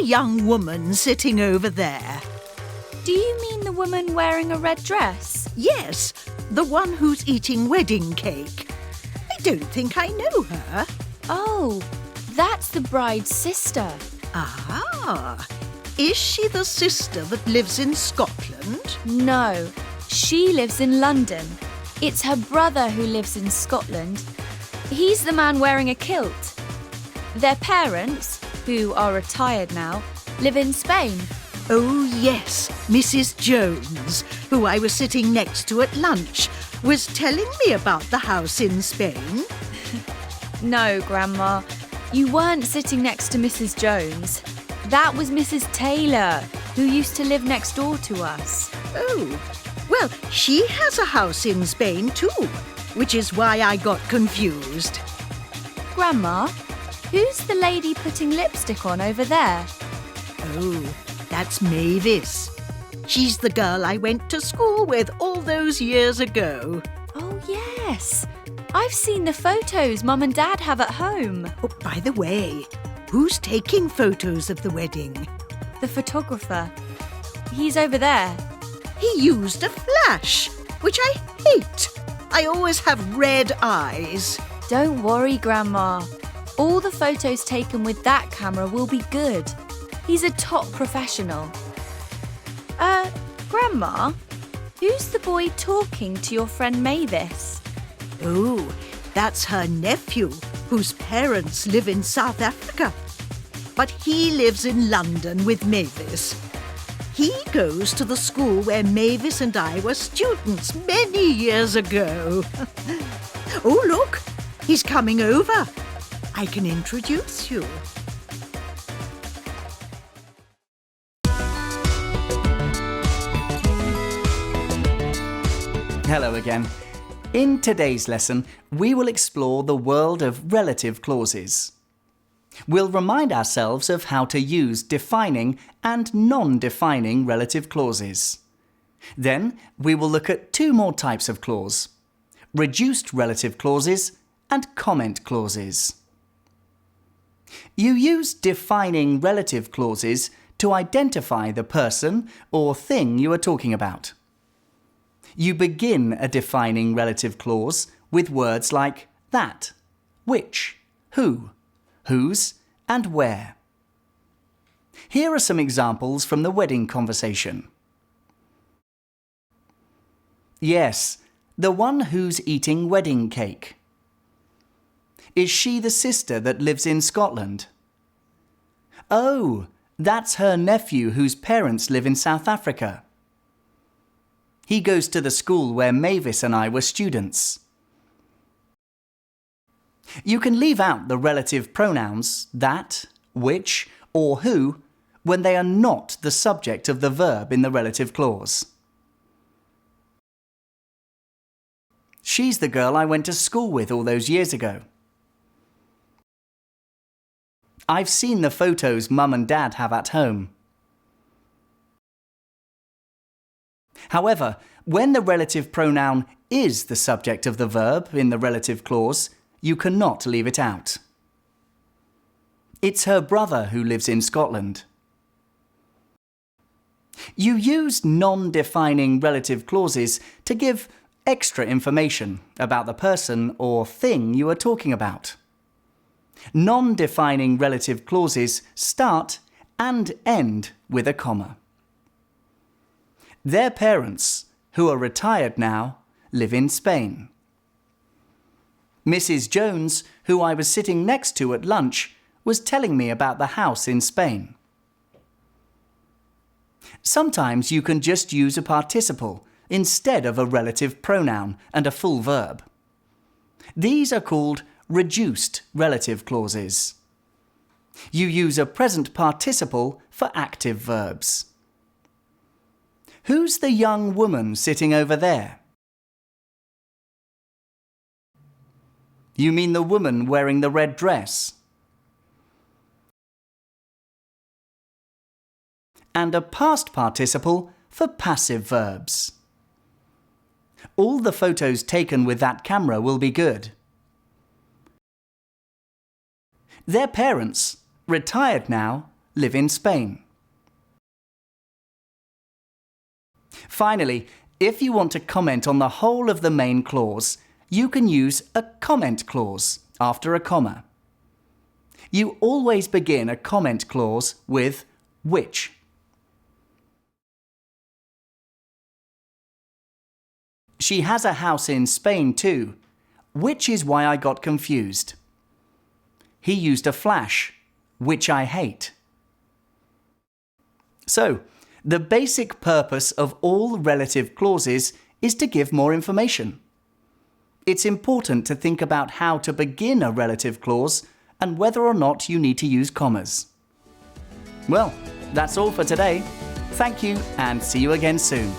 young woman sitting over there? Do you mean the woman wearing a red dress? Yes, the one who's eating wedding cake. I don't think I know her. Oh, that's the bride's sister. Ah, is she the sister that lives in Scotland? No, she lives in London. It's her brother who lives in Scotland. He's the man wearing a kilt. Their parents, who are retired now, live in Spain. Oh, yes, Mrs. Jones, who I was sitting next to at lunch, was telling me about the house in Spain. No, Grandma, you weren't sitting next to Mrs. Jones. That was Mrs. Taylor, who used to live next door to us. Oh, well, she has a house in Spain too, which is why I got confused. Grandma, who's the lady putting lipstick on over there? Oh, that's Mavis. She's the girl I went to school with all those years ago. Oh, yes. I've seen the photos Mum and Dad have at home. Oh, by the way, who's taking photos of the wedding? The photographer. He's over there. He used a flash, which I hate. I always have red eyes. Don't worry, Grandma. All the photos taken with that camera will be good. He's a top professional. Grandma, who's the boy talking to your friend Mavis? Oh, that's her nephew, whose parents live in South Africa. But he lives in London with Mavis. He goes to the school where Mavis and I were students many years ago. Oh, look, he's coming over. I can introduce you. Hello again. In today's lesson, we will explore the world of relative clauses. We'll remind ourselves of how to use defining and non-defining relative clauses. Then, we will look at two more types of clause: reduced relative clauses and comment clauses. You use defining relative clauses to identify the person or thing you are talking about. You begin a defining relative clause with words like that, which, who, whose, and where. Here are some examples from the wedding conversation. Yes, the one who's eating wedding cake. Is she the sister that lives in Scotland? Oh, that's her nephew whose parents live in South Africa. He goes to the school where Mavis and I were students. You can leave out the relative pronouns that, which, or who when they are not the subject of the verb in the relative clause. She's the girl I went to school with all those years ago. I've seen the photos Mum and Dad have at home. However, when the relative pronoun is the subject of the verb in the relative clause, you cannot leave it out. It's her brother who lives in Scotland. You use non-defining relative clauses to give extra information about the person or thing you are talking about. Non-defining relative clauses start and end with a comma. Their parents, who are retired now, live in Spain. Mrs. Jones, who I was sitting next to at lunch, was telling me about the house in Spain. Sometimes you can just use a participle instead of a relative pronoun and a full verb. These are called reduced relative clauses. You use a present participle for active verbs. Who's the young woman sitting over there? You mean the woman wearing the red dress? And a past participle for passive verbs. All the photos taken with that camera will be good. Their parents, retired now, live in Spain. Finally, if you want to comment on the whole of the main clause, you can use a comment clause after a comma. You always begin a comment clause with which. She has a house in Spain too, which is why I got confused. He used a flash, which I hate. So, the basic purpose of all relative clauses is to give more information. It's important to think about how to begin a relative clause and whether or not you need to use commas. Well, that's all for today. Thank you and see you again soon.